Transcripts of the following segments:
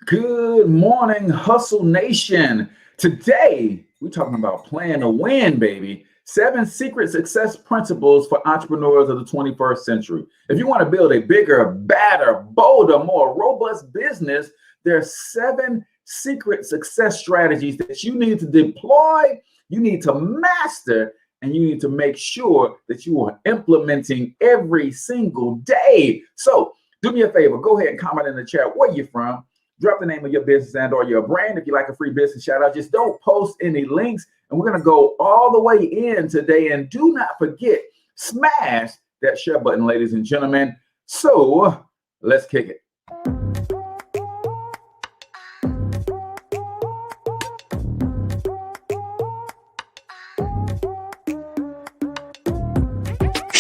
Good morning, Hustle Nation. Today, we're talking about playing to win, baby. 7 secret success principles for entrepreneurs of the 21st century. If you want to build a bigger, badder, bolder, more robust business, there are 7 secret success strategies that you need to deploy, you need to master, and you need to make sure that you are implementing every single day. So do me a favor, go ahead and comment in the chat where you're from. Drop the name of your business and or your brand. If you like a free business shout out, just don't post any links. And we're going to go all the way in today. And do not forget, smash that share button, ladies and gentlemen. So let's kick it.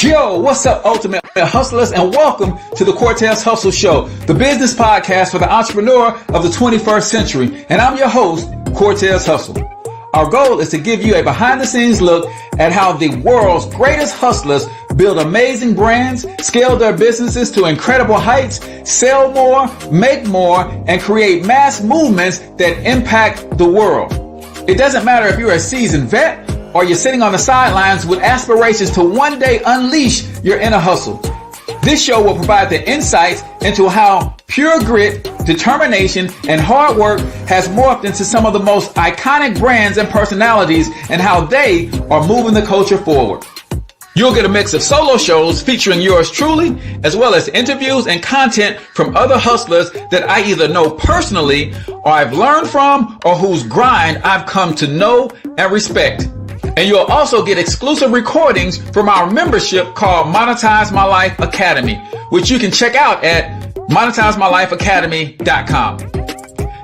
Yo, what's up, Ultimate Hustlers, and welcome to the Cortez Hustle Show, the business podcast for the entrepreneur of the 21st century. And I'm your host, Cortez Hustle. Our goal is to give you a behind-the-scenes look at how the world's greatest hustlers build amazing brands, scale their businesses to incredible heights, sell more, make more, and create mass movements that impact the world. It doesn't matter if you're a seasoned vet or you're sitting on the sidelines with aspirations to one day unleash your inner hustle. This show will provide the insights into how pure grit, determination, and hard work has morphed into some of the most iconic brands and personalities and how they are moving the culture forward. You'll get a mix of solo shows featuring yours truly, as well as interviews and content from other hustlers that I either know personally or I've learned from or whose grind I've come to know and respect. And you'll also get exclusive recordings from our membership called Monetize My Life Academy, which you can check out at monetizemylifeacademy.com.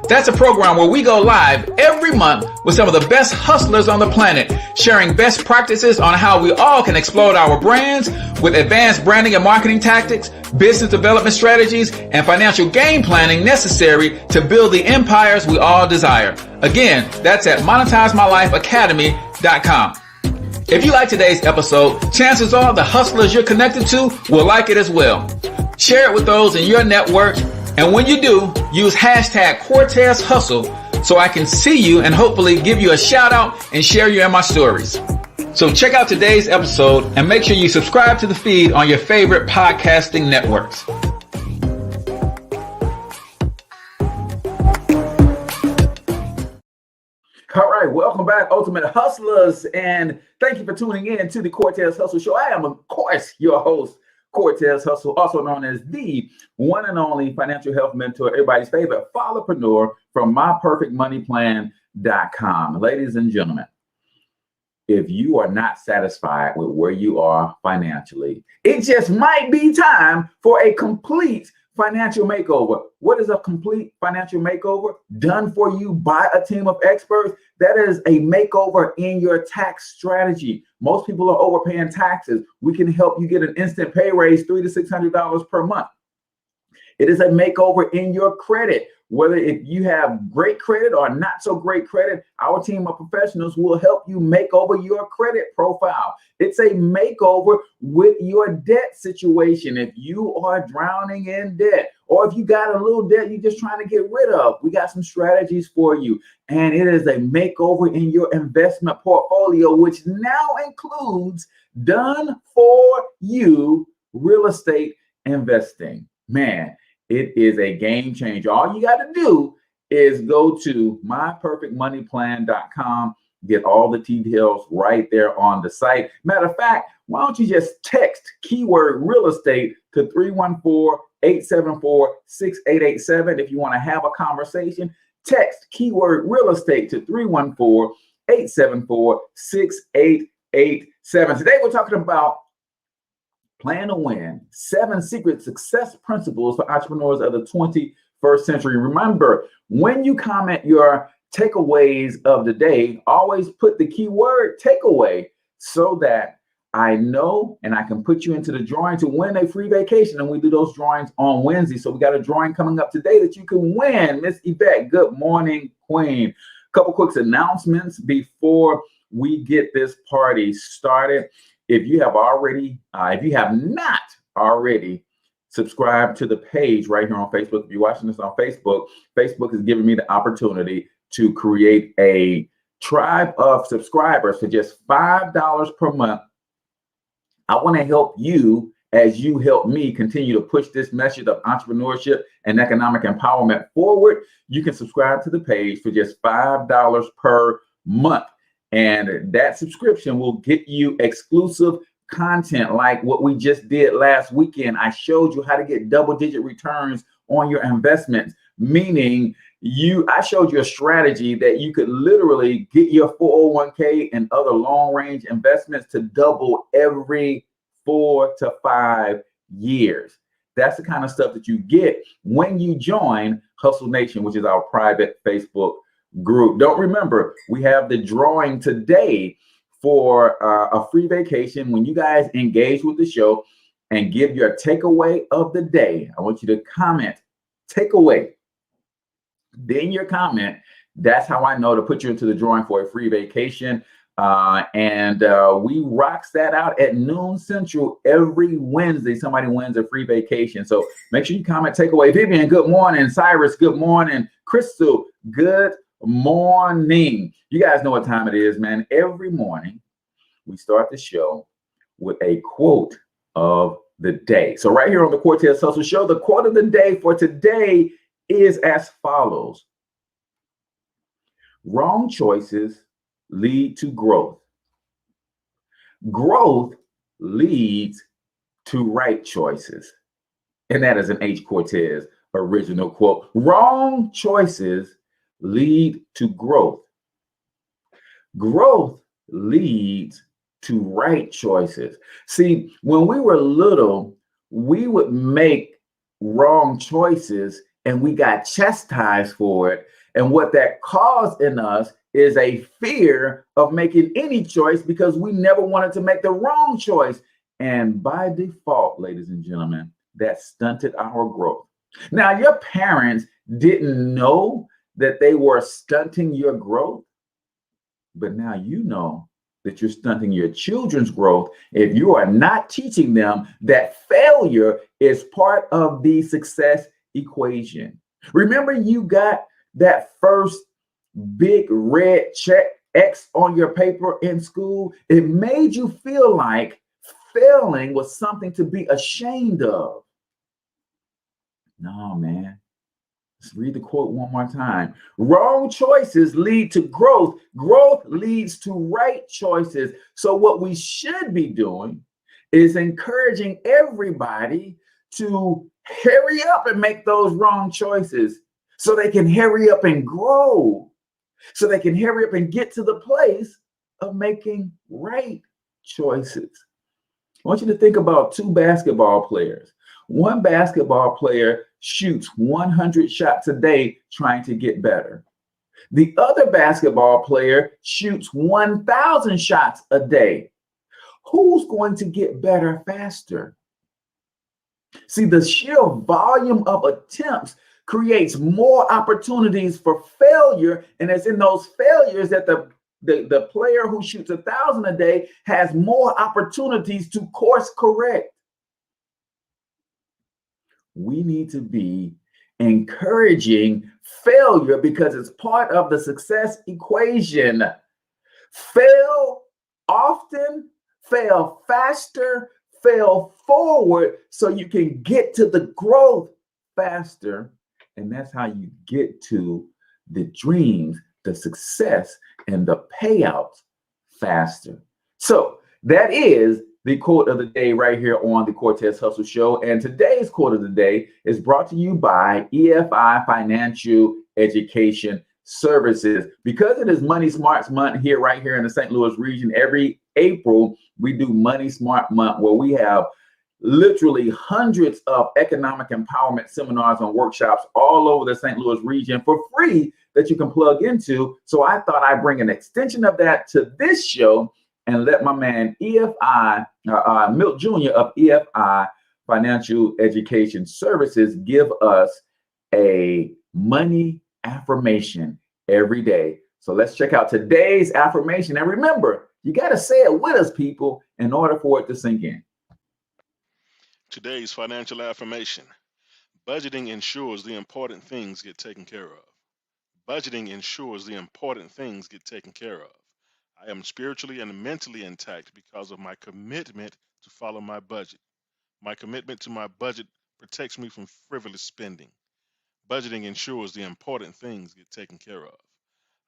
That's a program where we go live every month with some of the best hustlers on the planet, sharing best practices on how we all can explode our brands with advanced branding and marketing tactics, business development strategies, and financial game planning necessary to build the empires we all desire. Again, that's at monetizemylifeacademy.com. If you like today's episode, chances are the hustlers you're connected to will like it as well. Share it with those in your network. And when you do, use hashtag Cortez Hustle so I can see you and hopefully give you a shout out and share you in my stories. So check out today's episode and make sure you subscribe to the feed on your favorite podcasting networks. All right, welcome back, Ultimate Hustlers, and thank you for tuning in to the Cortez Hustle Show. I am, of course, your host, Cortez Hustle, also known as the one and only financial health mentor, everybody's favorite followpreneur from myperfectmoneyplan.com. Ladies and gentlemen, if you are not satisfied with where you are financially, it just might be time for a complete financial makeover. What is a complete financial makeover? Done for you by a team of experts. That is a makeover in your tax strategy. Most people are overpaying taxes. We can help you get an instant pay raise, $300 to $600 per month. It is a makeover in your credit. Whether if you have great credit or not so great credit, our team of professionals will help you make over your credit profile. It's a makeover with your debt situation. If you are drowning in debt, or if you got a little debt you're just trying to get rid of, we got some strategies for you. And it is a makeover in your investment portfolio, which now includes done for you real estate investing. Man, it is a game changer. All you got to do is go to myperfectmoneyplan.com, get all the details right there on the site. Matter of fact, why don't you just text keyword real estate to 314-874-6887. If you want to have a conversation, text keyword real estate to 314-874-6887. Today we're talking about Plan to Win, 7 secret success principles for entrepreneurs of the 21st century. Remember, when you comment your takeaways of the day, always put the keyword takeaway so that I know and I can put you into the drawing to win a free vacation. And we do those drawings on Wednesday. So we got a drawing coming up today that you can win. Miss Yvette, good morning, Queen. Couple quick announcements before we get this party started. If you have not already subscribe to the page right here on Facebook. If you're watching this on Facebook, Facebook is giving me the opportunity to create a tribe of subscribers for just $5 per month. I want to help you as you help me continue to push this message of entrepreneurship and economic empowerment forward. You can subscribe to the page for just $5 per month. And that subscription will get you exclusive content like what we just did last weekend. I showed you how to get double-digit returns on your investments, meaning I showed you a strategy that you could literally get your 401k and other long-range investments to double every 4 to 5 years. That's the kind of stuff that you get when you join Hustle Nation, which is our private Facebook group. Don't remember, we have the drawing today for a free vacation. When you guys engage with the show and give your takeaway of the day, I want you to comment takeaway. Then your comment, that's how I know to put you into the drawing for a free vacation. We rocks that out at noon Central every Wednesday. Somebody wins a free vacation. So make sure you comment takeaway. Vivian, good morning. Cyrus, good morning. Crystal, good morning. You guys know what time it is, man. Every morning we start the show with a quote of the day. So right here on the Cortez Hustle Show, the quote of the day for today is as follows: wrong choices lead to growth. Growth leads to right choices. And that is an H Cortez original quote. Wrong choices lead to growth. Growth leads to right choices. See, when we were little, we would make wrong choices and we got chastised for it. And what that caused in us is a fear of making any choice because we never wanted to make the wrong choice. And by default, ladies and gentlemen, that stunted our growth. Now, your parents didn't know that they were stunting your growth, but now you know that you're stunting your children's growth if you are not teaching them that failure is part of the success equation. Remember, you got that first big red check X on your paper in school? It made you feel like failing was something to be ashamed of. No, man. Let's read the quote one more time. Wrong choices lead to growth. Growth leads to right choices. So what we should be doing is encouraging everybody to hurry up and make those wrong choices so they can hurry up and grow, so they can hurry up and get to the place of making right choices. I want you to think about two basketball players. One basketball player shoots 100 shots a day trying to get better. The other basketball player shoots 1,000 shots a day. Who's going to get better faster? See, the sheer volume of attempts creates more opportunities for failure, and it's in those failures that the player who shoots 1,000 a day has more opportunities to course correct. We need to be encouraging failure because it's part of the success equation. Fail often, fail faster, fail forward so you can get to the growth faster. And that's how you get to the dreams, the success, and the payouts faster. So that is the quote of the day right here on the Cortez Hustle Show. And today's quote of the day is brought to you by EFI Financial Education Services. Because it is Money Smarts Month right here in the St. Louis region, every April we do Money Smart Month, where we have literally hundreds of economic empowerment seminars and workshops all over the St. Louis region for free that you can plug into. So I thought I'd bring an extension of that to this show and let my man EFI, Milt Jr. of EFI Financial Education Services give us a money affirmation every day. So let's check out today's affirmation. And remember, you got to say it with us, people, in order for it to sink in. Today's financial affirmation. Budgeting ensures the important things get taken care of. Budgeting ensures the important things get taken care of. I am spiritually and mentally intact because of my commitment to follow my budget. My commitment to my budget protects me from frivolous spending. Budgeting ensures the important things get taken care of.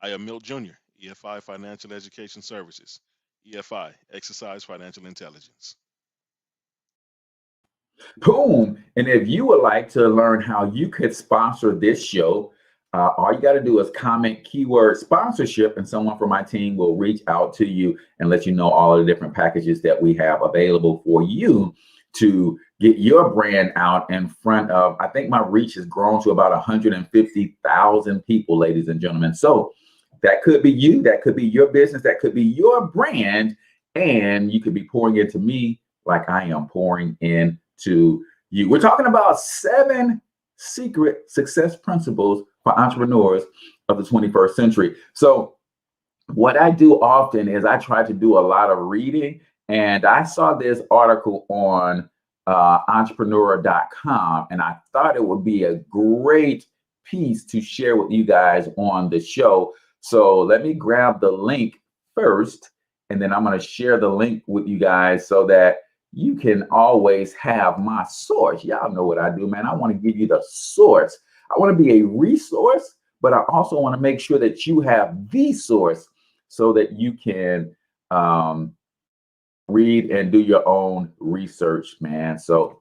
I am Milt Jr., EFI Financial Education Services. EFI, Exercise Financial Intelligence. Boom. And if you would like to learn how you could sponsor this show, all you got to do is comment keyword sponsorship, and someone from my team will reach out to you and let you know all of the different packages that we have available for you to get your brand out in front of. I think my reach has grown to about 150,000 people, ladies and gentlemen. So that could be you, that could be your business, that could be your brand, and you could be pouring into me like I am pouring into you. We're talking about 7 secret success principles for entrepreneurs of the 21st century. So what I do often is I try to do a lot of reading, and I saw this article on entrepreneur.com, and I thought it would be a great piece to share with you guys on the show. So let me grab the link first, and then I'm going to share the link with you guys so that you can always have my source. Y'all know what I do, man. I want to give you the source. I want to be a resource, but I also want to make sure that you have the source so that you can read and do your own research, man. So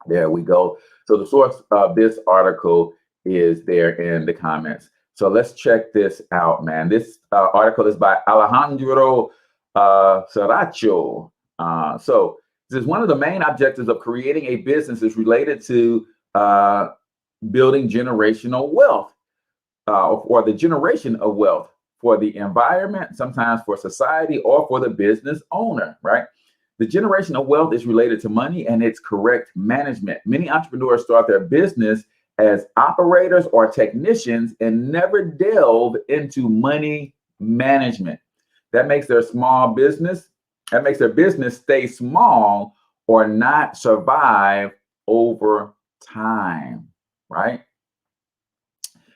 there we go. So the source of this article is there in the comments. So let's check this out, man. This article is by Alejandro Saracho. So this is one of the main objectives of creating a business is related to building generational wealth or the generation of wealth for the environment, sometimes for society or for the business owner, right? The generation of wealth is related to money and its correct management. Many entrepreneurs start their business as operators or technicians and never delve into money management. That makes their business stay small or not survive over time, right?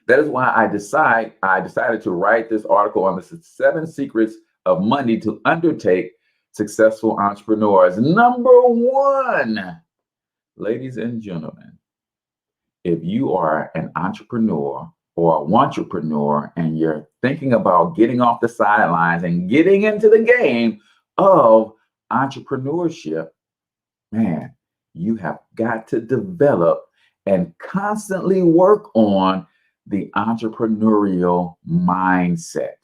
That is why I decided to write this article on the 7 secrets of money to undertake successful entrepreneurs. Number 1, ladies and gentlemen, if you are an entrepreneur or a wantrepreneur and you're thinking about getting off the sidelines and getting into the game of entrepreneurship, man, you have got to develop and constantly work on the entrepreneurial mindset.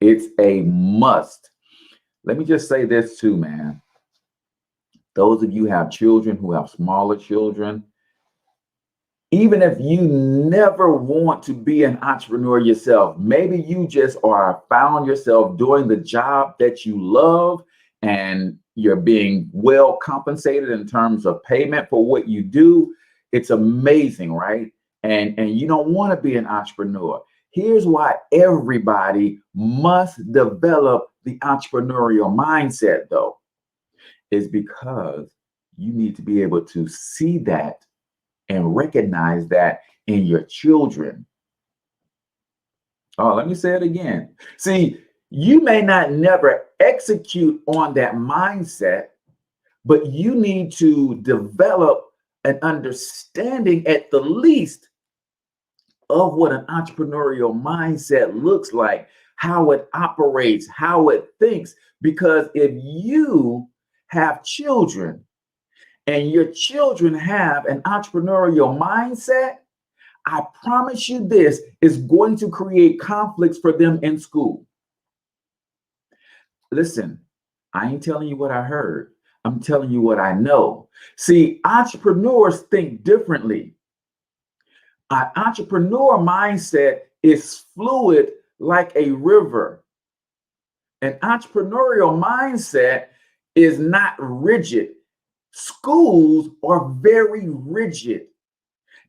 It's a must. Let me just say this too, man. Those of you who have children, who have smaller children, even if you never want to be an entrepreneur yourself, maybe you just found yourself doing the job that you love and you're being well compensated in terms of payment for what you do. It's amazing, right? And you don't want to be an entrepreneur. Here's why everybody must develop the entrepreneurial mindset, though, is because you need to be able to see that and recognize that in your children. Oh, let me say it again. See, you may not never execute on that mindset, but you need to develop an understanding at the least of what an entrepreneurial mindset looks like, how it operates, how it thinks. Because if you have children and your children have an entrepreneurial mindset, I promise you this is going to create conflicts for them in school. Listen, I ain't telling you what I heard. I'm telling you what I know. See, entrepreneurs think differently. An entrepreneur mindset is fluid like a river. An entrepreneurial mindset is not rigid. Schools are very rigid.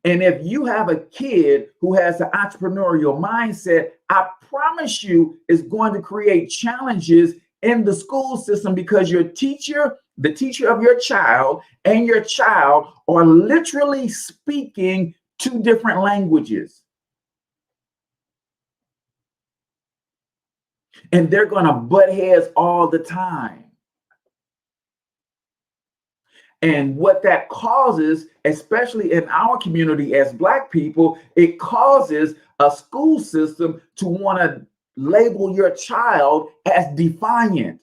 And if you have a kid who has an entrepreneurial mindset, I promise you it's going to create challenges in the school system because your teacher the teacher of your child and your child are literally speaking two different languages. And they're going to butt heads all the time. And what that causes, especially in our community as Black people, it causes a school system to want to label your child as defiant.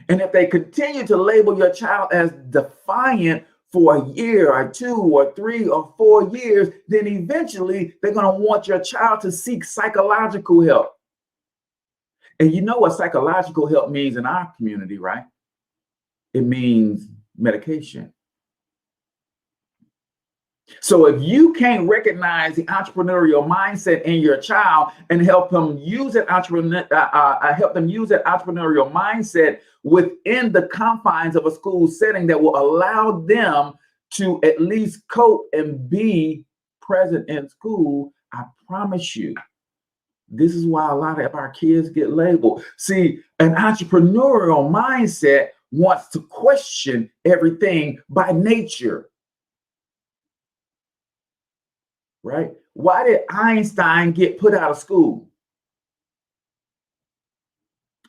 And if they continue to label your child as defiant for a year or 2 or 3 or 4 years, then eventually they're going to want your child to seek psychological help. And you know what psychological help means in our community, right? It means medication. So if you can't recognize the entrepreneurial mindset in your child and help them use that entrepreneurial mindset within the confines of a school setting that will allow them to at least cope and be present in school, I promise you, this is why a lot of our kids get labeled. See, an entrepreneurial mindset wants to question everything by nature. Right? Why did Einstein get put out of school?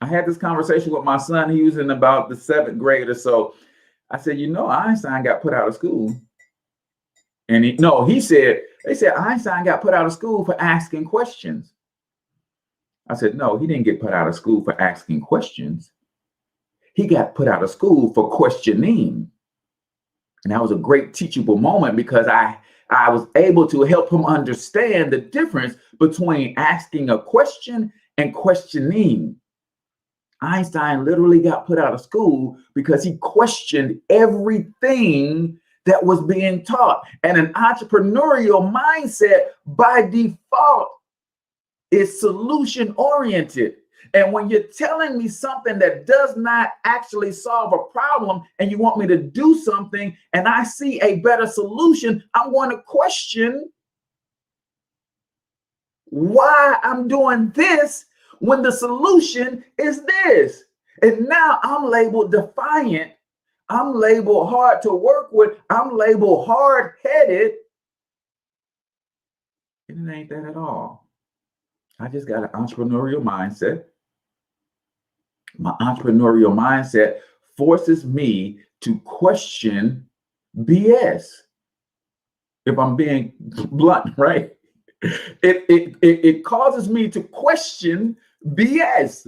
I had this conversation with my son. He was in about the 7th grade or so. I said, you know, Einstein got put out of school. And they said Einstein got put out of school for asking questions. I said, no, he didn't get put out of school for asking questions. He got put out of school for questioning. And that was a great teachable moment because I was able to help him understand the difference between asking a question and questioning. Einstein literally got put out of school because he questioned everything that was being taught. And an entrepreneurial mindset by default is solution oriented. And when you're telling me something that does not actually solve a problem and you want me to do something and I see a better solution, I'm going to question why I'm doing this when the solution is this. And now I'm labeled defiant. I'm labeled hard to work with. I'm labeled hard-headed. And it ain't that at all. I just got an entrepreneurial mindset. My entrepreneurial mindset forces me to question BS. If I'm being blunt, right? It causes me to question BS.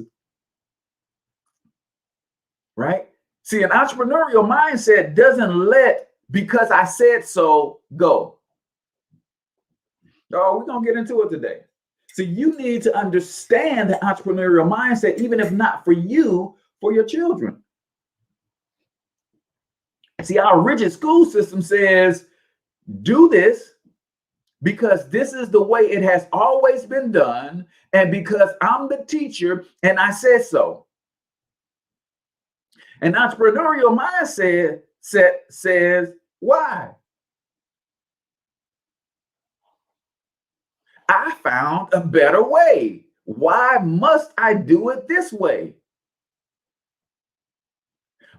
Right? See, an entrepreneurial mindset doesn't let because I said so go. Oh, we're going to get into it today. So you need to understand the entrepreneurial mindset, even if not for you, for your children. See, our rigid school system says, do this because this is the way it has always been done, and because I'm the teacher and I said so. An entrepreneurial mindset says, why? I found a better way. Why must I do it this way?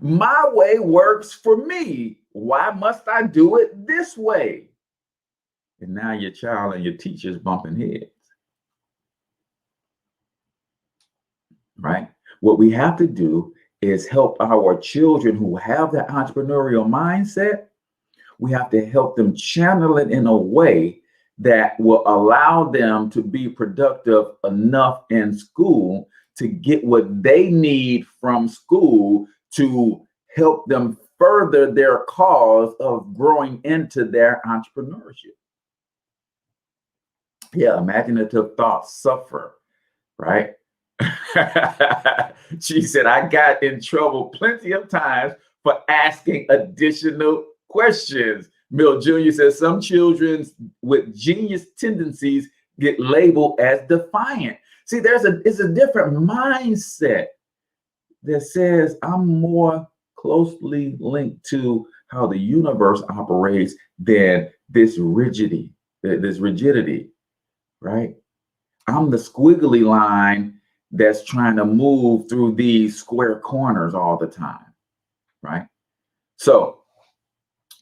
My way works for me. Why must I do it this way? And now your child and your teacher's bumping heads. Right? What we have to do is help our children who have the entrepreneurial mindset. We have to help them channel it in a way that will allow them to be productive enough in school to get what they need from school to help them further their cause of growing into their entrepreneurship. Yeah, imaginative thoughts suffer, right? She said, I got in trouble plenty of times for asking additional questions. Mill Jr. says some children with genius tendencies get labeled as defiant. See, it's a different mindset that says I'm more closely linked to how the universe operates than this rigidity, right? I'm the squiggly line that's trying to move through these square corners all the time, right? So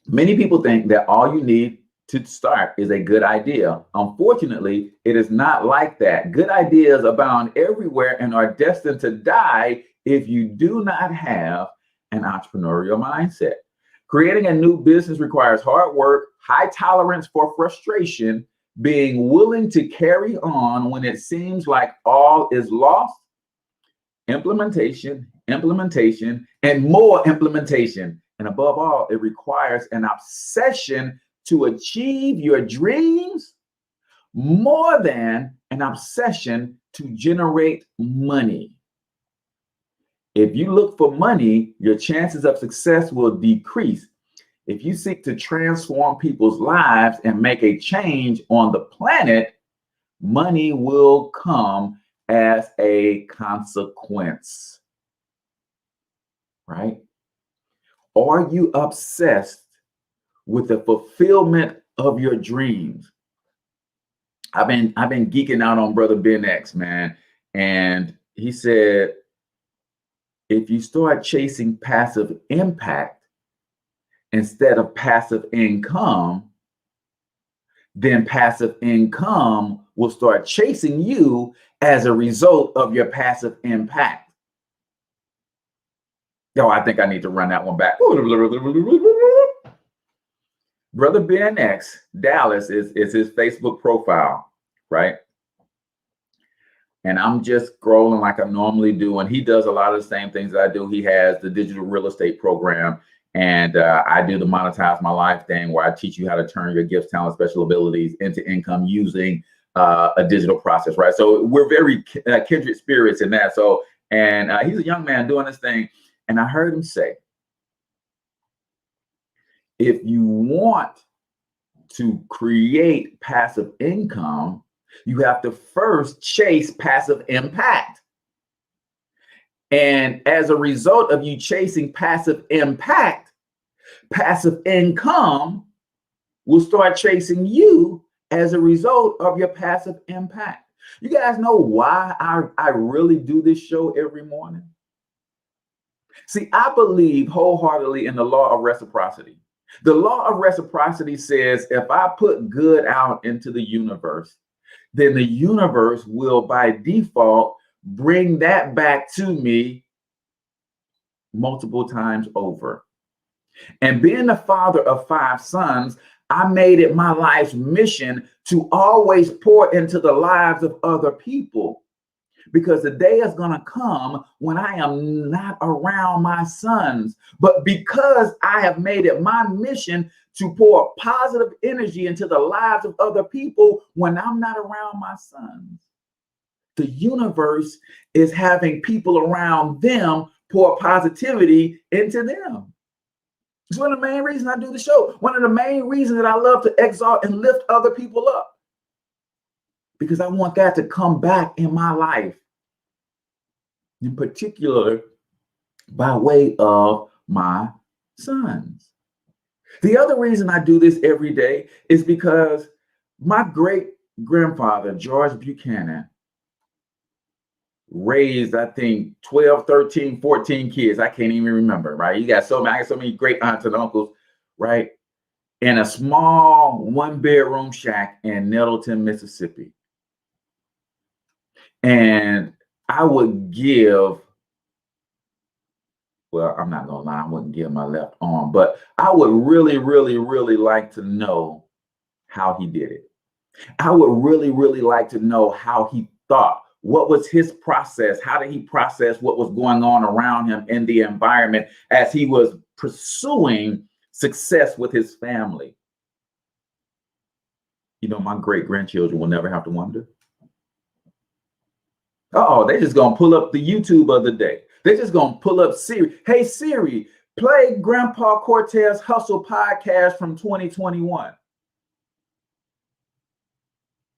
many people think that all you need to start is a good idea. Unfortunately, it is not like that. Good ideas abound everywhere and are destined to die if you do not have an entrepreneurial mindset. Creating a new business requires hard work, high tolerance for frustration, being willing to carry on when it seems like all is lost, implementation, and more implementation. And above all, it requires an obsession to achieve your dreams more than an obsession to generate money. If you look for money, your chances of success will decrease. If you seek to transform people's lives and make a change on the planet, money will come as a consequence, right? Are you obsessed with the fulfillment of your dreams? I've been geeking out on Brother Ben X, man, and he said, if you start chasing passive impact instead of passive income, then passive income will start chasing you as a result of your passive impact. Yo, I think I need to run that one back. Brother Ben X, Dallas is his Facebook profile, right? And I'm just scrolling like I normally do. And he does a lot of the same things that I do. He has the digital real estate program. And I do the Monetize My Life thing where I teach you how to turn your gifts, talents, special abilities into income using a digital process, right? So we're very kindred spirits in that. So, and he's a young man doing this thing. And I heard him say, if you want to create passive income, you have to first chase passive impact. And as a result of you chasing passive impact, passive income will start chasing you as a result of your passive impact. You guys know why I really do this show every morning? See, I believe wholeheartedly in the law of reciprocity. The law of reciprocity says if I put good out into the universe, then the universe will by default bring that back to me multiple times over. And being the father of 5 sons, I made it my life's mission to always pour into the lives of other people, because the day is going to come when I am not around my sons. But because I have made it my mission to pour positive energy into the lives of other people when I'm not around my sons, the universe is having people around them pour positivity into them. It's one of the main reasons I do the show. One of the main reasons that I love to exalt and lift other people up, because I want that to come back in my life, in particular by way of my sons. The other reason I do this every day is because my great grandfather, George Buchanan, raised, I think, 12, 13, 14 kids. I can't even remember, right? I got so many great aunts and uncles, right? In a small 1-bedroom shack in Nettleton, Mississippi. And I would give, well, I'm not gonna lie, I wouldn't give my left arm, but I would really, really, really like to know how he did it. I would really, really like to know how he thought. What was his process? How did he process what was going on around him in the environment as he was pursuing success with his family? You know, my great-grandchildren will never have to wonder. Oh, they're just gonna pull up the YouTube of the day. They're just gonna pull up Siri. Hey Siri, play Grandpa Cortez Hustle podcast from 2021.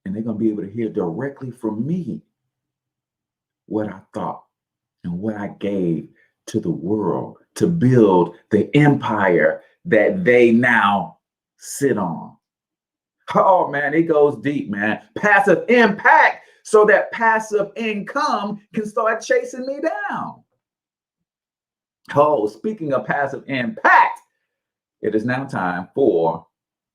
And they're gonna be able to hear directly from me what I thought and what I gave to the world to build the empire that they now sit on. Oh man, it goes deep, man. Passive impact so that passive income can start chasing me down. Oh, speaking of passive impact, it is now time for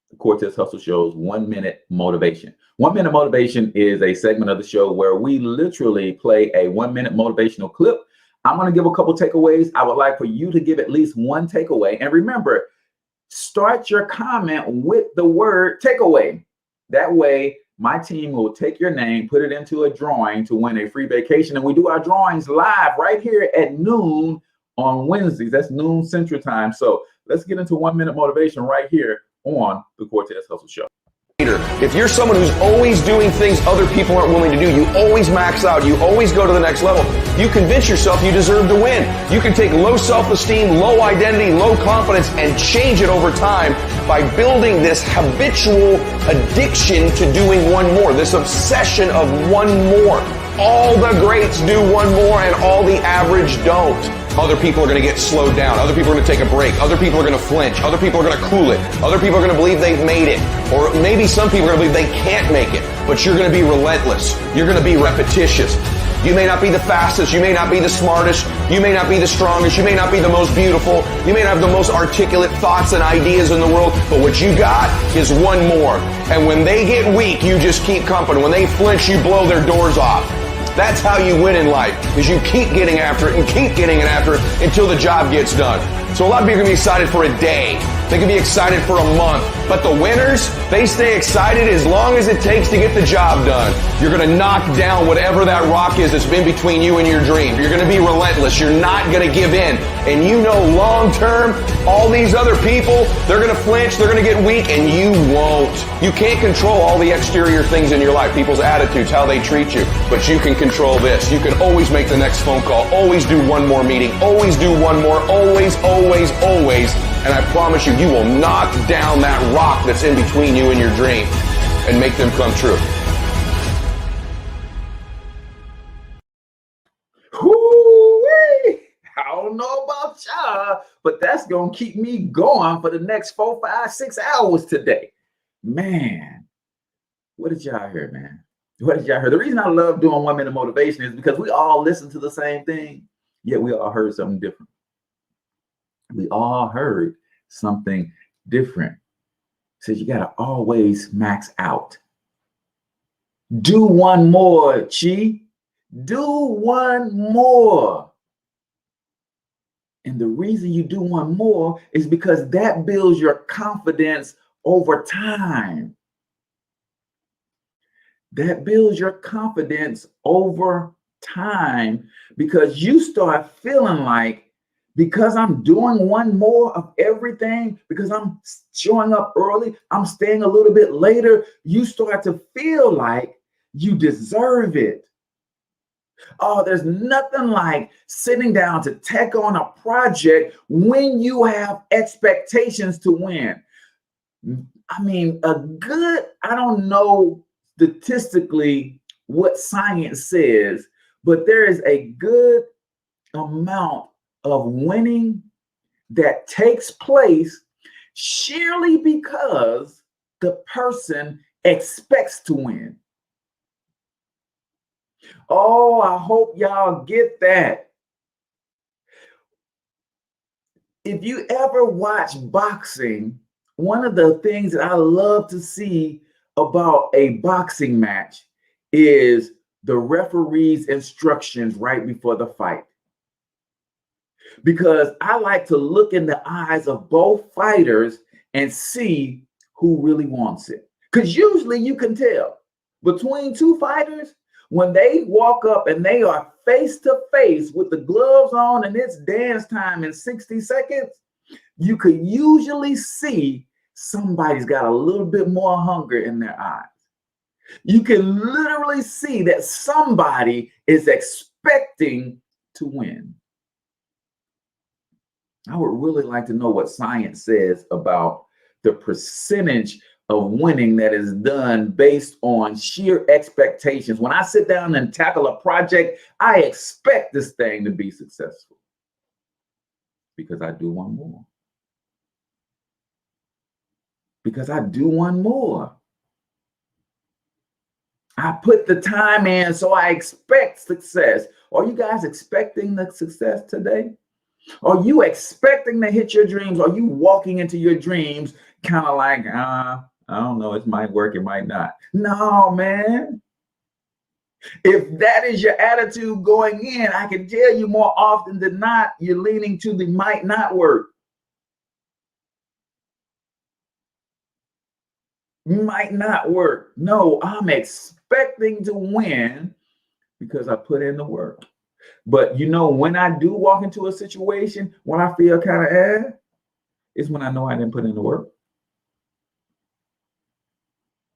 the Cortez Hustle Show's 1 minute motivation. 1 minute motivation is a segment of the show where we literally play a 1 minute motivational clip. I'm going to give a couple takeaways. I would like for you to give at least one takeaway. And remember, start your comment with the word takeaway. That way, my team will take your name, put it into a drawing to win a free vacation. And we do our drawings live right here at noon on Wednesdays. That's noon Central Time. So let's get into 1 minute motivation right here on the Cortez Hustle Show. If you're someone who's always doing things other people aren't willing to do, you always max out, you always go to the next level, you convince yourself you deserve to win. You can take low self-esteem, low identity, low confidence, and change it over time by building this habitual addiction to doing one more, this obsession of one more. All the greats do one more and all the average don't. Other people are going to get slowed down. Other people are going to take a break. Other people are going to flinch. Other people are going to cool it. Other people are going to believe they've made it. Or maybe some people are going to believe they can't make it. But you're going to be relentless. You're going to be repetitious. You may not be the fastest. You may not be the smartest. You may not be the strongest. You may not be the most beautiful. You may not have the most articulate thoughts and ideas in the world. But what you got is one more. And when they get weak, you just keep company. When they flinch, you blow their doors off. That's how you win in life, is you keep getting after it and keep getting after it until the job gets done. So a lot of people are going to be excited for a day. They can be excited for a month. But the winners, they stay excited as long as it takes to get the job done. You're going to knock down whatever that rock is that's been between you and your dream. You're going to be relentless. You're not going to give in. And you know long term, all these other people, they're going to flinch, they're going to get weak, and you won't. You can't control all the exterior things in your life, people's attitudes, how they treat you. But you can control this. You can always make the next phone call, always do one more meeting, always do one more, always, always, always. And I promise you, you will knock down that rock that's in between you and your dream and make them come true. Whoo-wee! I don't know about y'all, but that's going to keep me going for the next 4, 5, 6 hours today. Man, what did y'all hear, man? What did y'all hear? The reason I love doing 1 minute motivation is because we all listen to the same thing, yet we all heard something different. We all heard something different. It says you got to always max out. Do one more, Chi. Do one more. And the reason you do one more is because that builds your confidence over time. That builds your confidence over time because you start feeling like, because I'm doing one more of everything, because I'm showing up early, I'm staying a little bit later, you start to feel like you deserve it. Oh, there's nothing like sitting down to take on a project when you have expectations to win. I mean, I don't know statistically what science says, but there is a good amount of winning that takes place sheerly because the person expects to win. Oh, I hope y'all get that. If you ever watch boxing, one of the things that I love to see about a boxing match is the referee's instructions right before the fight. Because I like to look in the eyes of both fighters and see who really wants it. Because usually you can tell between two fighters, when they walk up and they are face to face with the gloves on and it's dance time in 60 seconds, you could usually see somebody's got a little bit more hunger in their eyes. You can literally see that somebody is expecting to win. I would really like to know what science says about the percentage of winning that is done based on sheer expectations. When I sit down and tackle a project, I expect this thing to be successful because I do one more. Because I do one more. I put the time in, so I expect success. Are you guys expecting the success today? Are you expecting to hit your dreams? Are you walking into your dreams kind of like, I don't know, it might work, it might not? No, man. If that is your attitude going in, I can tell you more often than not, you're leaning to the might not work. Might not work. No, I'm expecting to win because I put in the work. But you know, when I do walk into a situation when I feel kind of is when I know I didn't put in the work.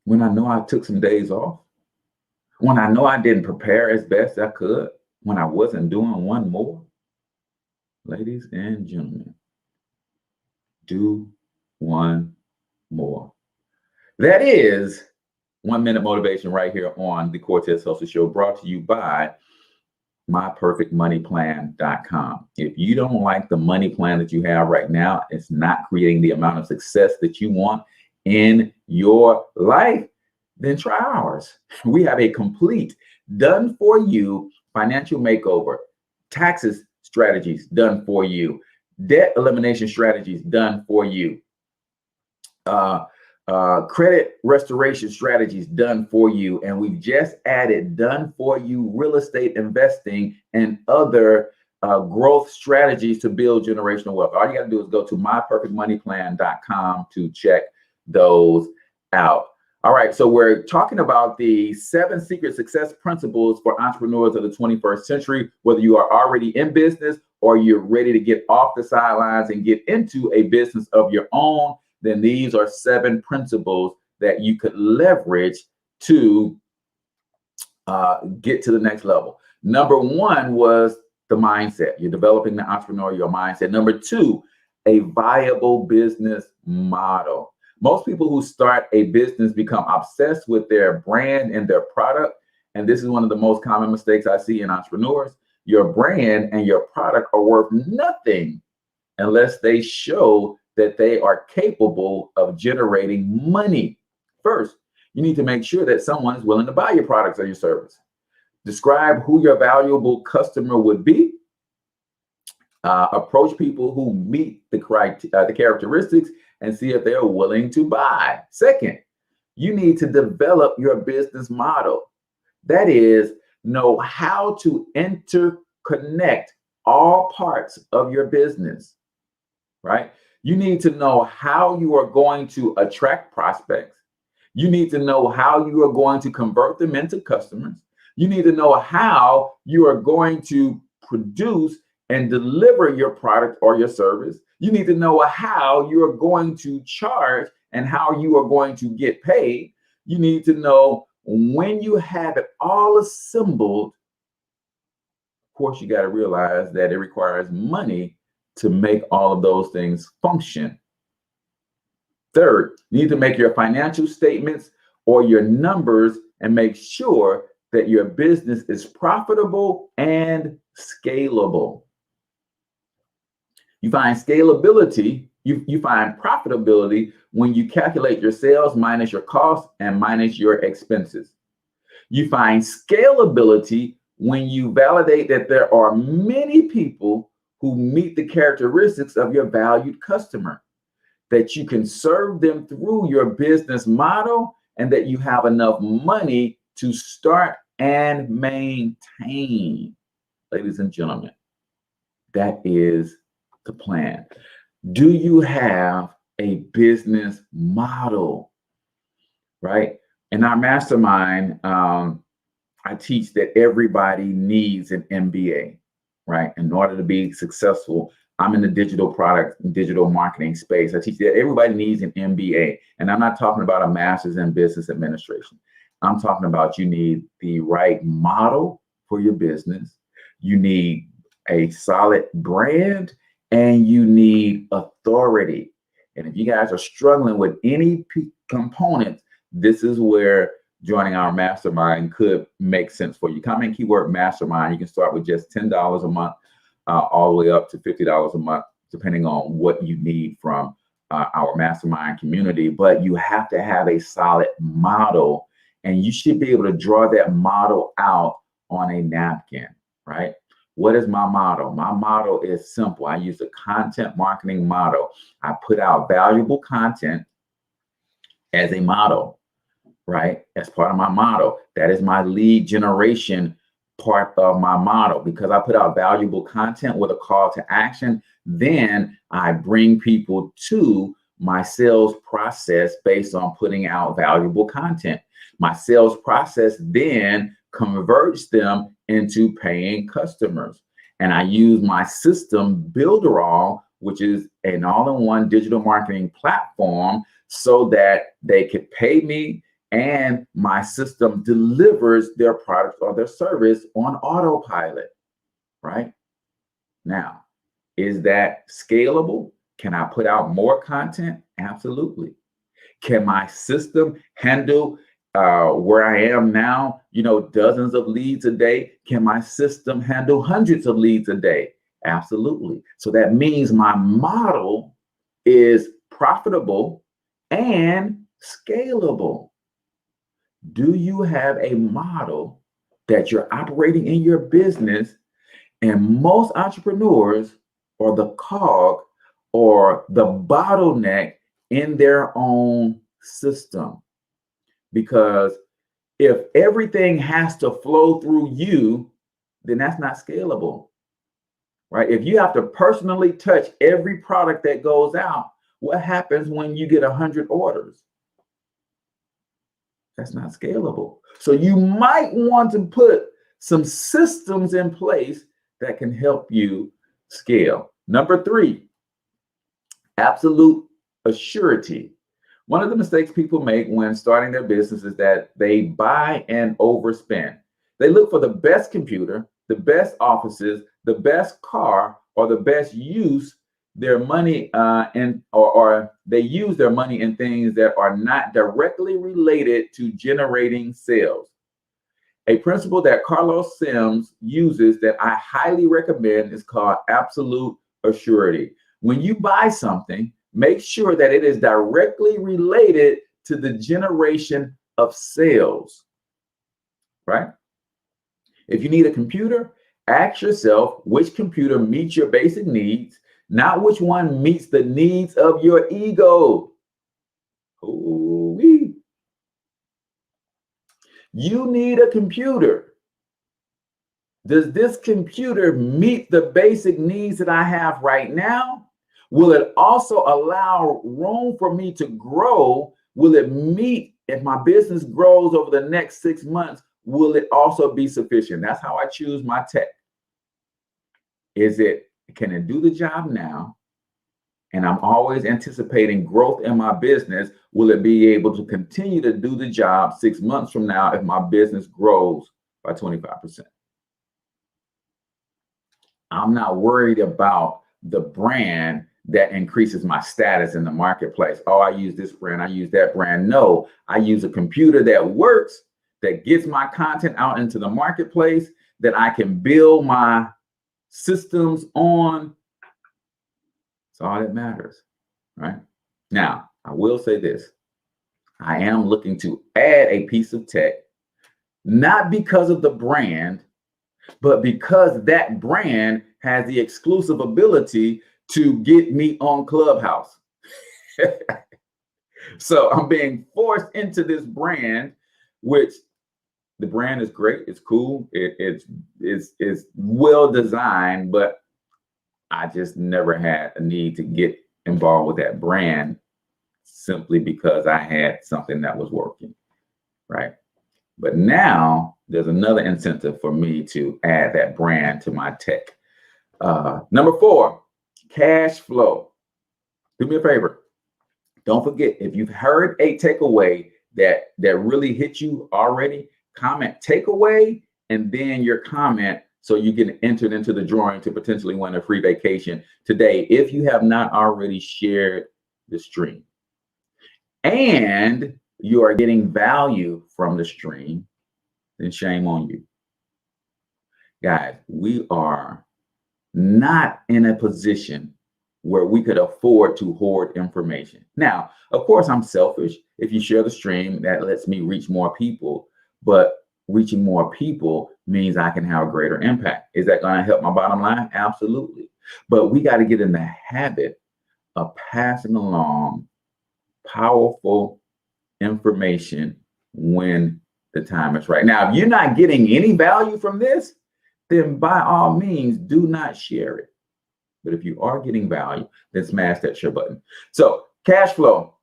When I know I took some days off. When I know I didn't prepare as best I could. When I wasn't doing one more. Ladies and gentlemen, do one more. That is 1 minute motivation right here on the Cortez Hustle Show, brought to you by myperfectmoneyplan.com. If you don't like the money plan that you have right now, it's not creating the amount of success that you want in your life, then try ours. We have a complete, done for you financial makeover, taxes strategies done for you, debt elimination strategies done for you, credit restoration strategies done for you. And we've just added done for you real estate investing and other growth strategies to build generational wealth. All you got to do is go to myperfectmoneyplan.com to check those out. All right, so we're talking about the 7 secret success principles for entrepreneurs of the 21st century, whether you are already in business or you're ready to get off the sidelines and get into a business of your own. Then these are 7 principles that you could leverage to get to the next level. Number 1 was the mindset. You're developing the entrepreneurial mindset. Number 2, a viable business model. Most people who start a business become obsessed with their brand and their product. And this is one of the most common mistakes I see in entrepreneurs. Your brand and your product are worth nothing unless they show that they are capable of generating money. First, you need to make sure that someone is willing to buy your products or your service. Describe who your valuable customer would be. Approach people who meet the characteristics and see if they're willing to buy. Second, you need to develop your business model. That is, know how to interconnect all parts of your business, right? You need to know how you are going to attract prospects. You need to know how you are going to convert them into customers. You need to know how you are going to produce and deliver your product or your service. You need to know how you are going to charge and how you are going to get paid. You need to know when you have it all assembled. Of course, you got to realize that it requires money to make all of those things function. Third, you need to make your financial statements or your numbers and make sure that your business is profitable and scalable. You find scalability, you find profitability when you calculate your sales minus your costs and minus your expenses. You find scalability when you validate that there are many people who meet the characteristics of your valued customer, that you can serve them through your business model, and that you have enough money to start and maintain. Ladies and gentlemen, that is the plan. Do you have a business model, right? In our mastermind, I teach that everybody needs an MBA, right? In order to be successful, I'm in the digital product and digital marketing space. I teach that everybody needs an MBA. And I'm not talking about a master's in business administration. I'm talking about you need the right model for your business. You need a solid brand and you need authority. And if you guys are struggling with any component, this is where joining our mastermind could make sense for you. Comment keyword mastermind. You can start with just $10 a month, all the way up to $50 a month, depending on what you need from our mastermind community. But you have to have a solid model And you should be able to draw that model out on a napkin, right? What is my model? My model is simple. I use a content marketing model. I put out valuable content as a model, right? As part of my model. That is my lead generation part of my model. Because I put out valuable content with a call to action, then I bring people to my sales process based on putting out valuable content. My sales process then converts them into paying customers. And I use my system Builderall, which is an all-in-one digital marketing platform, so that they could pay me and my system delivers their product or their service on autopilot, right? Now, is that scalable? Can I put out more content? Absolutely. Can my system handle where I am now, dozens of leads a day? Can my system handle hundreds of leads a day? Absolutely. So that means my model is profitable and scalable. Do you have a model that you're operating in your business? And most entrepreneurs are the cog or the bottleneck in their own system. Because if everything has to flow through you, then that's not scalable, right? If you have to personally touch every product that goes out, what happens when you get 100 orders? That's not scalable. So you might want to put some systems in place that can help you scale. Number 3, absolute assurity. One of the mistakes people make when starting their business is that they buy and overspend. They look for the best computer, the best offices, the best car, or the best use their money or they use their money in things that are not directly related to generating sales. A principle that Carlos Sims uses that I highly recommend is called absolute assurity. When you buy something, make sure that it is directly related to the generation of sales, right? If you need a computer, ask yourself which computer meets your basic needs, not which one meets the needs of your ego. Ooh-wee. You need a computer. Does this computer meet the basic needs that I have right now? Will it also allow room for me to grow? Will it meet, if my business grows over the next 6 months, will it also be sufficient? That's how I choose my tech. Can it do the job now? And I'm always anticipating growth in my business. Will it be able to continue to do the job 6 months from now if my business grows by 25%? I'm not worried about the brand that increases my status in the marketplace. Oh, I use this brand, I use that brand. No, I use a computer that works, that gets my content out into the marketplace, that I can build my systems on. That's all that matters, right? Now, I will say this. I am looking to add a piece of tech, not because of the brand, but because that brand has the exclusive ability to get me on Clubhouse. So I'm being forced into this brand, which the brand is great. It's cool. It's well designed, but I just never had a need to get involved with that brand simply because I had something that was working, right? But now there's another incentive for me to add that brand to my tech. Number 4, cash flow. Do me a favor. Don't forget, if you've heard a takeaway that really hit you already, comment takeaway and then your comment so you get entered into the drawing to potentially win a free vacation today if you have not already shared the stream. And you are getting value from the stream, then shame on you. Guys, we are not in a position where we could afford to hoard information. Now, of course, I'm selfish. If you share the stream, that lets me reach more people, but reaching more people means I can have a greater impact. Is that going to help my bottom line? Absolutely. But we got to get in the habit of passing along powerful information when the time is right. Now, if you're not getting any value from this, then by all means, do not share it. But if you are getting value, then smash that share button. So cash flow.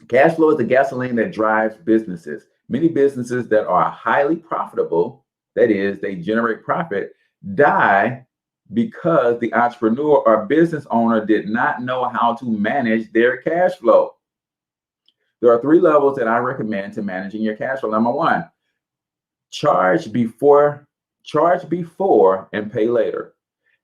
Cash flow is the gasoline that drives businesses. Many businesses that are highly profitable, that is, they generate profit, die because the entrepreneur or business owner did not know how to manage their cash flow. There are 3 levels that I recommend to managing your cash flow. Number 1, charge before and pay later.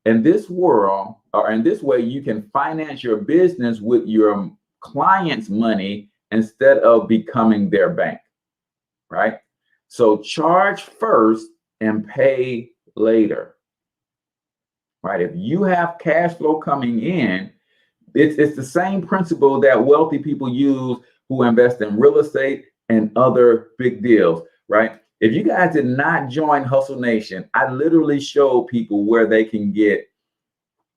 In this world, or in this way, you can finance your business with your client's money instead of becoming their bank, right? So charge first and pay later, right? If you have cash flow coming in, it's the same principle that wealthy people use who invest in real estate and other big deals, right? If you guys did not join Hustle Nation, I literally show people where they can get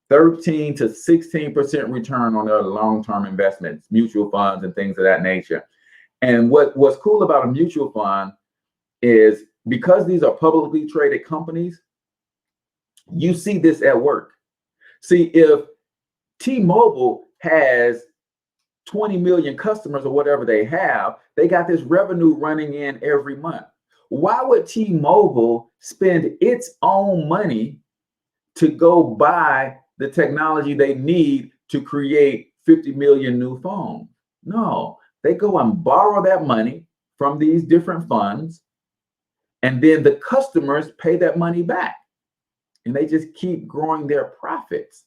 13 to 16% return on their long-term investments, mutual funds and things of that nature. And what's cool about a mutual fund is because these are publicly traded companies, you see this at work. See, if T-Mobile has 20 million customers or whatever they have, they got this revenue running in every month. Why would T-Mobile spend its own money to go buy the technology they need to create 50 million new phones? No, they go and borrow that money from these different funds, and then the customers pay that money back, and they just keep growing their profits,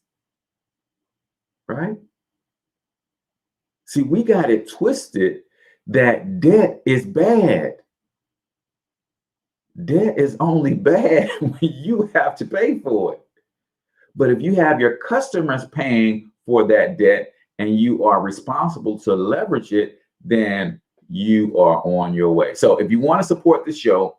right? See, we got it twisted that debt is bad. Debt is only bad when you have to pay for it. But if you have your customers paying for that debt and you are responsible to leverage it, then you are on your way. So if you want to support the show,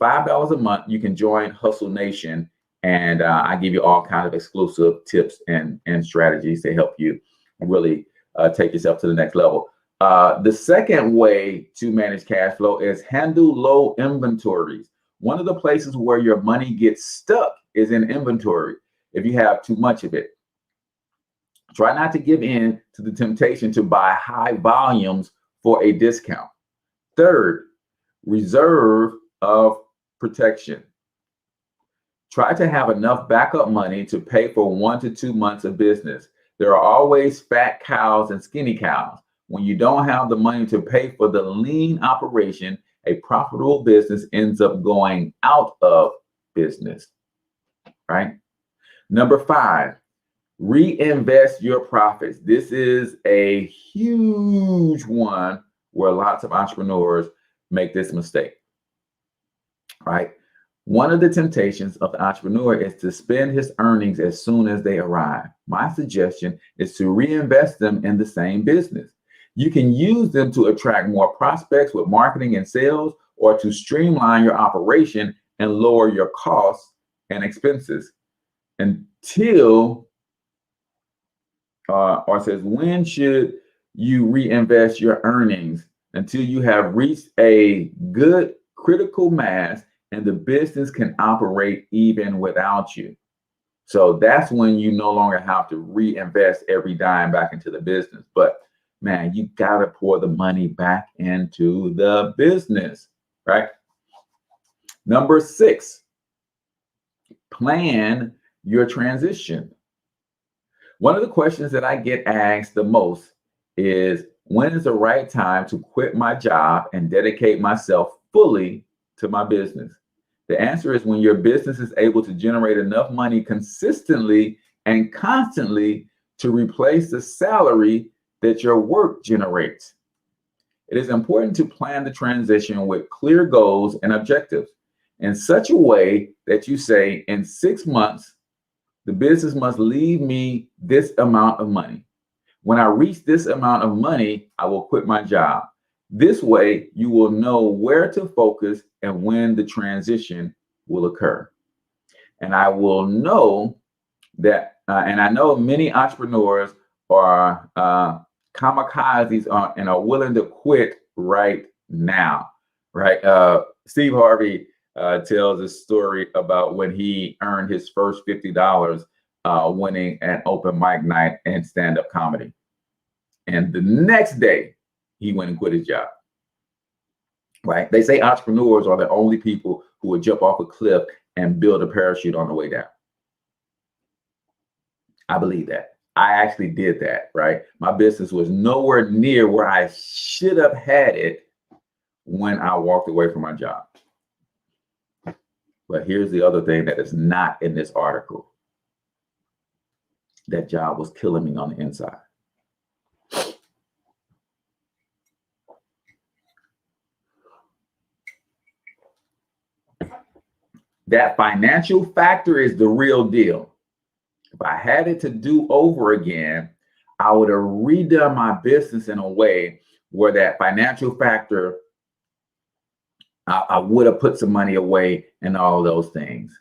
$5 a month, you can join Hustle Nation, and I give you all kinds of exclusive tips and strategies to help you really take yourself to the next level. The second way to manage cash flow is handle low inventories. One of the places where your money gets stuck is in inventory. If you have too much of it, try not to give in to the temptation to buy high volumes for a discount. Third, reserve of protection. Try to have enough backup money to pay for 1 to 2 months of business. There are always fat cows and skinny cows. When you don't have the money to pay for the lean operation, a profitable business ends up going out of business, right? Number 5, reinvest your profits. This is a huge one where lots of entrepreneurs make this mistake, right? One of the temptations of the entrepreneur is to spend his earnings as soon as they arrive. My suggestion is to reinvest them in the same business. You can use them to attract more prospects with marketing and sales, or to streamline your operation and lower your costs and expenses. Until, or says, when should you reinvest your earnings? Until you have reached a good critical mass and the business can operate even without you. So that's when you no longer have to reinvest every dime back into the business. But man, you gotta pour the money back into the business, right? Number 6, plan your transition. One of the questions that I get asked the most is, when is the right time to quit my job and dedicate myself fully to my business? The answer is when your business is able to generate enough money consistently and constantly to replace the salary that your work generates. It is important to plan the transition with clear goals and objectives in such a way that you say, in 6 months The business must leave me this amount of money. When I reach this amount of money, I will quit my job. This way, you will know where to focus and when the transition will occur. And I will know that, and I know many entrepreneurs are kamikazes and are willing to quit right now, right? Steve Harvey tells a story about when he earned his first $50 winning an open mic night and stand-up comedy. And the next day, he went and quit his job, right? They say entrepreneurs are the only people who would jump off a cliff and build a parachute on the way down. I believe that. I actually did that, right? My business was nowhere near where I should have had it when I walked away from my job. But here's the other thing that is not in this article. That job was killing me on the inside. That financial factor is the real deal. If I had it to do over again, I would have redone my business in a way where that financial factor, I would have put some money away and all those things.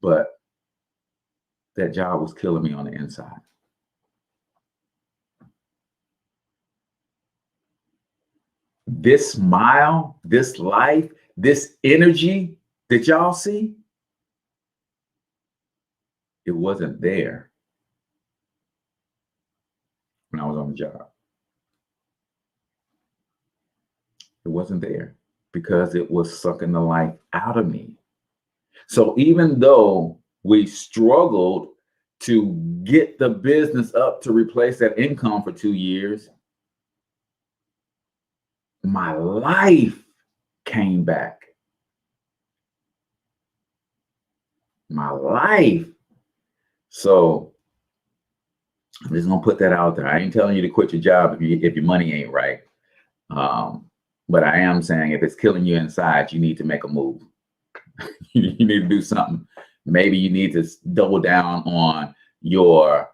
But that job was killing me on the inside. This smile, this life, this energy that y'all see, it wasn't there when I was on the job. It wasn't there because it was sucking the life out of me. So even though we struggled to get the business up to replace that income for 2 years, my life came back. My life. So I'm just gonna put that out there. I ain't telling you to quit your job if your money ain't right. But I am saying if it's killing you inside, you need to make a move. You need to do something. Maybe you need to double down on your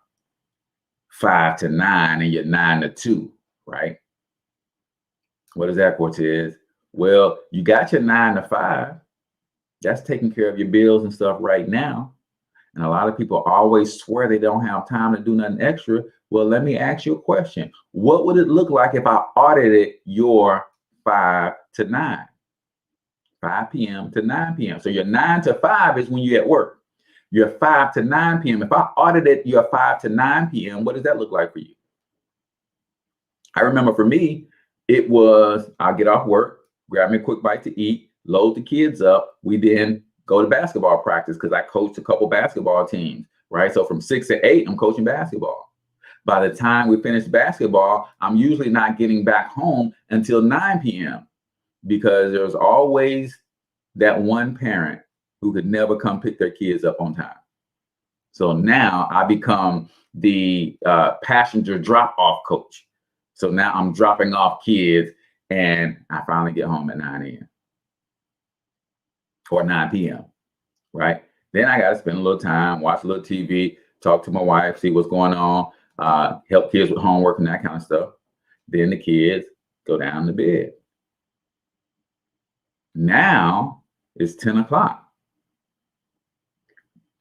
5 to 9 and your 9 to 2, right? What is that, Cortez? Well, you got your 9 to 5. That's taking care of your bills and stuff right now. And a lot of people always swear they don't have time to do nothing extra. Well, let me ask you a question. What would it look like if I audited your 5 to 9? 5 p.m. to 9 p.m. So your 9 to 5 is when you're at work. Your 5 to 9 p.m. If I audited your 5 to 9 p.m., what does that look like for you? I remember for me, it was I'll get off work, grab me a quick bite to eat, load the kids up. We then go to basketball practice because I coached a couple basketball teams, right? So from 6 to 8, I'm coaching basketball. By the time we finish basketball, I'm usually not getting back home until 9 p.m. because there's always that one parent who could never come pick their kids up on time. So now I become the passenger drop-off coach. So now I'm dropping off kids and I finally get home at 9 a.m. or 9 p.m., right? Then I got to spend a little time, watch a little TV, talk to my wife, see what's going on, help kids with homework and that kind of stuff. Then the kids go down to bed. Now it's 10 o'clock.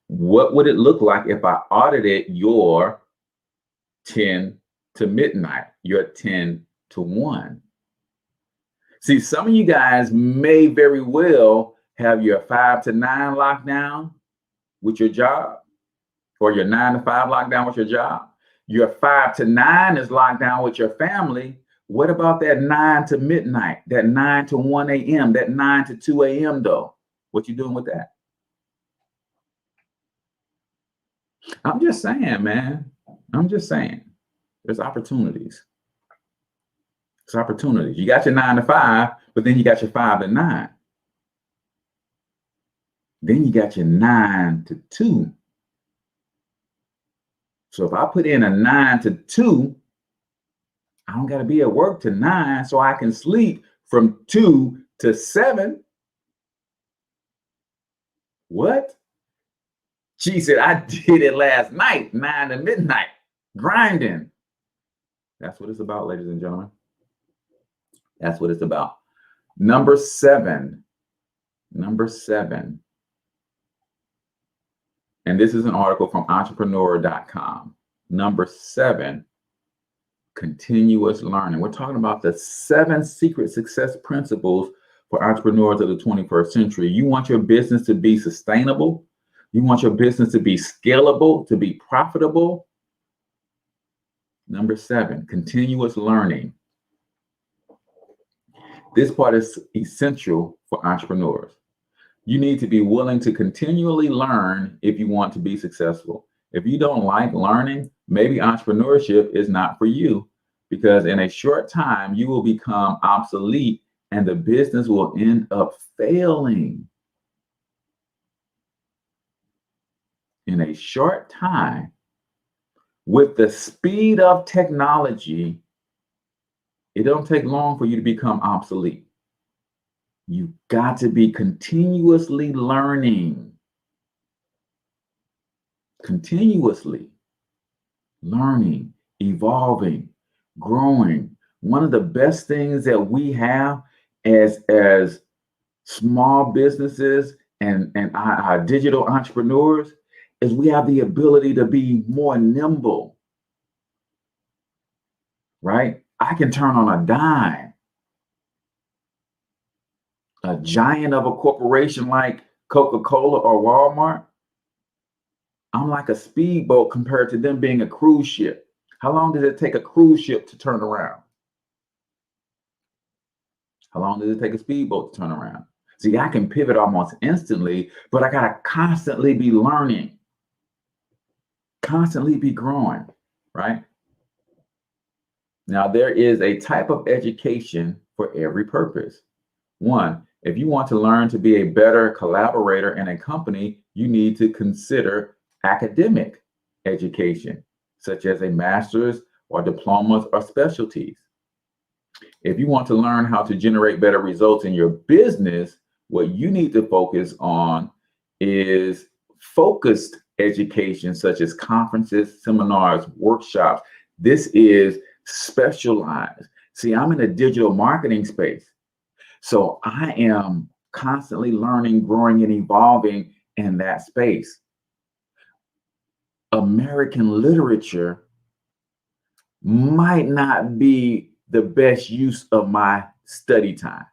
What would it look like if I audited your 10 to midnight, your 10 to 1? See, some of you guys may very well have your 5 to 9 lockdown with your job, or your 9 to 5 lockdown with your job. Your 5 to 9 is locked down with your family. What about that 9 to midnight, that 9 to 1 a.m., that 9 to 2 a.m. though? What you doing with that? I'm just saying, man. I'm just saying. There's opportunities. It's opportunities. You got your 9 to 5, but then you got your 5 to 9. Then you got your 9 to 2. So if I put in a 9 to 2, I don't got to be at work to 9, so I can sleep from 2 to 7. What? She said, I did it last night, 9 to midnight, grinding. That's what it's about, ladies and gentlemen. That's what it's about. Number seven. And this is an article from entrepreneur.com. Number 7, continuous learning. We're talking about the 7 secret success principles for entrepreneurs of the 21st century. You want your business to be sustainable. You want your business to be scalable, to be profitable. Number 7, continuous learning. This part is essential for entrepreneurs. You need to be willing to continually learn if you want to be successful. If you don't like learning, maybe entrepreneurship is not for you, because in a short time, you will become obsolete and the business will end up failing. In a short time, with the speed of technology, it don't take long for you to become obsolete. You got to be continuously learning. Continuously learning, evolving, growing. One of the best things that we have as small businesses and our digital entrepreneurs is we have the ability to be more nimble, right? I can turn on a dime. A giant of a corporation like Coca-Cola or Walmart, I'm like a speedboat compared to them being a cruise ship. How long does it take a cruise ship to turn around? How long does it take a speedboat to turn around? See, I can pivot almost instantly, but I got to constantly be learning, constantly be growing, right? Now, there is a type of education for every purpose. 1, if you want to learn to be a better collaborator in a company, you need to consider academic education, such as a master's or diplomas or specialties. If you want to learn how to generate better results in your business, what you need to focus on is focused education, such as conferences, seminars, workshops. This is specialized. See, I'm in a digital marketing space. So I am constantly learning, growing, and evolving in that space. American literature might not be the best use of my study time.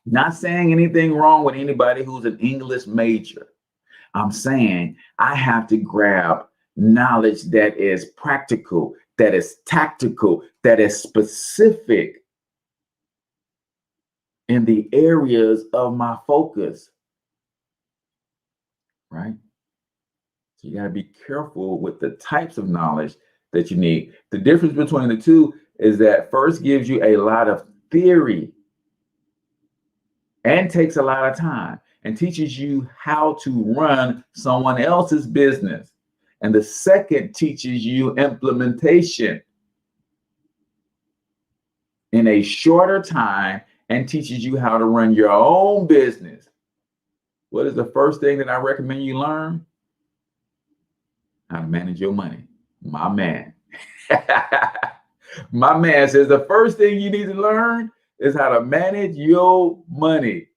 Not saying anything wrong with anybody who's an English major. I'm saying I have to grab knowledge that is practical, that is tactical, that is specific in the areas of my focus, right? So you got to be careful with the types of knowledge that you need. The difference between the two is that first gives you a lot of theory and takes a lot of time and teaches you how to run someone else's business. And the second teaches you implementation in a shorter time and teaches you how to run your own business. What is the first thing that I recommend you learn? How to manage your money. My man. My man says the first thing you need to learn is how to manage your money.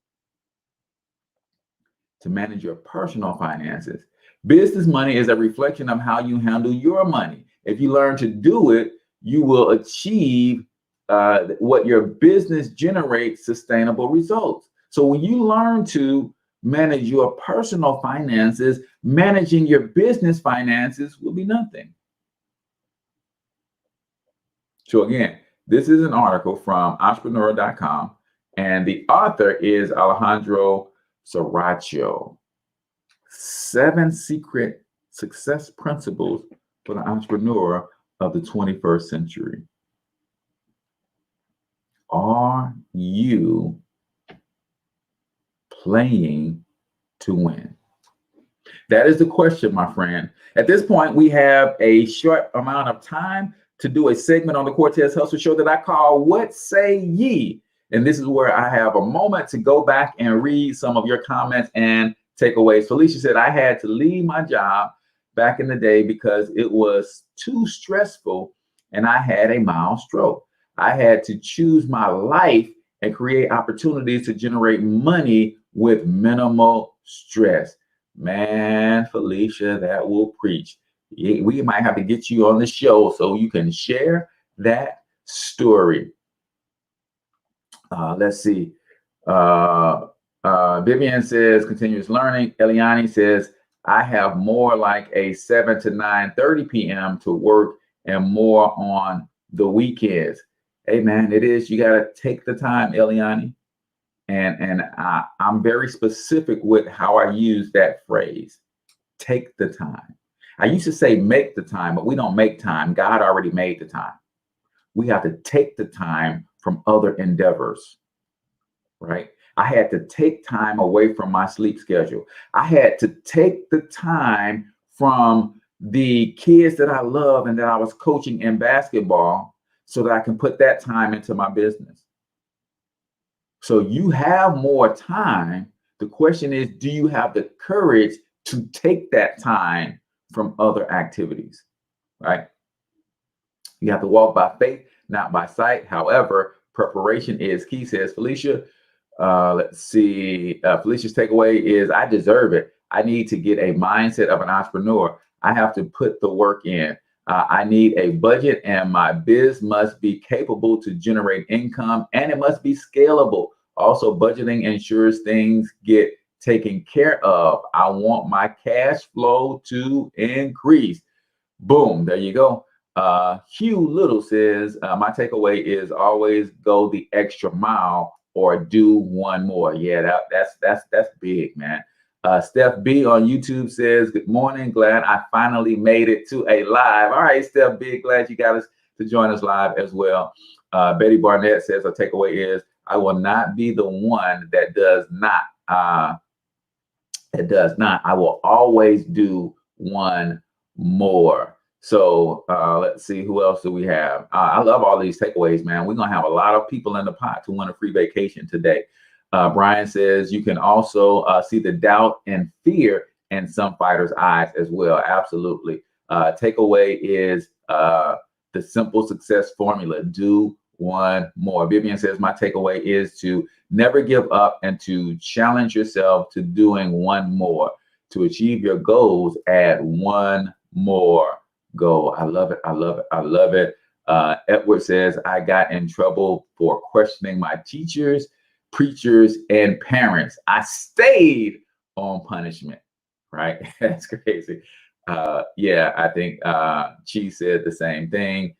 To manage your personal finances. Business money is a reflection of how you handle your money. If you learn to do it, you will achieve what your business generates sustainable results. So when you learn to manage your personal finances, managing your business finances will be nothing. So again, this is an article from entrepreneur.com, and the author is Alejandro Saracho. 7 secret success principles for the entrepreneur of the 21st century. Are you playing to win? That is the question, my friend. At this point, we have a short amount of time to do a segment on the Cortez Hustle Show that I call What Say Ye? And this is where I have a moment to go back and read some of your comments and takeaways. Felicia said, I had to leave my job back in the day because it was too stressful and I had a mild stroke. I had to choose my life and create opportunities to generate money with minimal stress. Man, Felicia, that will preach. We might have to get you on the show so you can share that story. Let's see. Vivian says continuous learning. Eliani says, I have more like a 7 to 9:30 p.m. to work and more on the weekends. Hey man, it is. You got to take the time, Eliani. And I'm very specific with how I use that phrase. Take the time. I used to say make the time, but we don't make time. God already made the time. We have to take the time from other endeavors, right? I had to take time away from my sleep schedule. I had to take the time from the kids that I love and that I was coaching in basketball so that I can put that time into my business. So you have more time. The question is, do you have the courage to take that time from other activities, right? You have to walk by faith, not by sight. However, preparation is key, says Felicia. Let's see. Felicia's takeaway is, I deserve it. I need to get a mindset of an entrepreneur. I have to put the work in. I need a budget, and my biz must be capable to generate income, and it must be scalable. Also, budgeting ensures things get taken care of. I want my cash flow to increase. Boom, there you go. Hugh Little says, my takeaway is always go the extra mile or do one more. Yeah, that's big, man. Steph B on YouTube says, good morning. Glad I finally made it to a live. All right, Steph B, glad you got us to join us live as well. Betty Barnett says, her takeaway is, I will not be the one that does not. I will always do one more. So let's see, who else do we have? I love all these takeaways, man. We're going to have a lot of people in the pot to win a free vacation today. Brian says you can also see the doubt and fear in some fighters' eyes as well. Absolutely. Takeaway is the simple success formula. Do one more. Vivian says my takeaway is to never give up and to challenge yourself to doing one more. To achieve your goals, add one more goal. I love it. I love it. I love it. Edward says, I got in trouble for questioning my teachers, preachers, and parents. I stayed on punishment, right? That's crazy. Yeah, I think Chi said the same thing.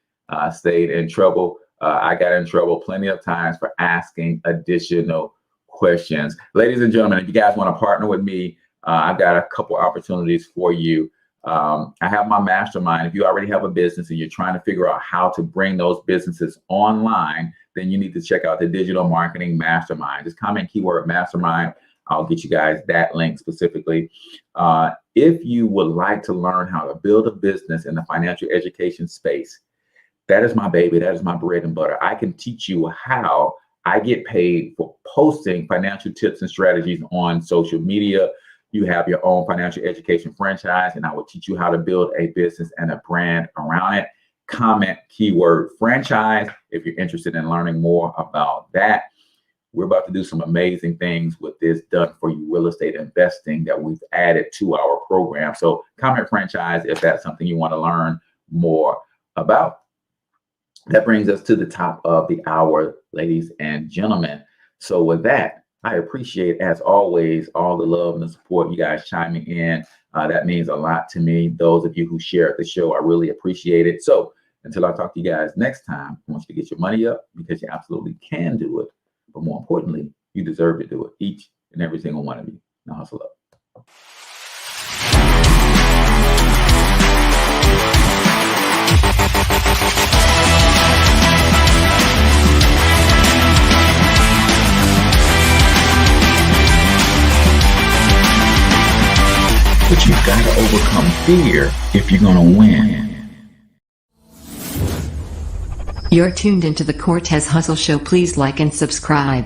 Stayed in trouble. I got in trouble plenty of times for asking additional questions. Ladies and gentlemen, if you guys want to partner with me, I've got a couple opportunities for you. I have my mastermind. If you already have a business and you're trying to figure out how to bring those businesses online, then you need to check out the Digital Marketing Mastermind. Just comment keyword mastermind. I'll get you guys that link specifically. If you would like to learn how to build a business in the financial education space, that is my baby. That is my bread and butter. I can teach you how I get paid for posting financial tips and strategies on social media. You have your own financial education franchise, and I will teach you how to build a business and a brand around it. Comment keyword franchise if you're interested in learning more about that. We're about to do some amazing things with this done for you real estate investing that we've added to our program. So comment franchise if that's something you want to learn more about. That brings us to the top of the hour, ladies and gentlemen. So with that, I appreciate, as always, all the love and the support, you guys chiming in. That means a lot to me. Those of you who share the show, I really appreciate it. So until I talk to you guys next time, I want you to get your money up because you absolutely can do it. But more importantly, you deserve to do it, each and every single one of you. Now hustle up. But you've got to overcome fear if you're going to win. You're tuned into the Cortez Hustle Show. Please like and subscribe.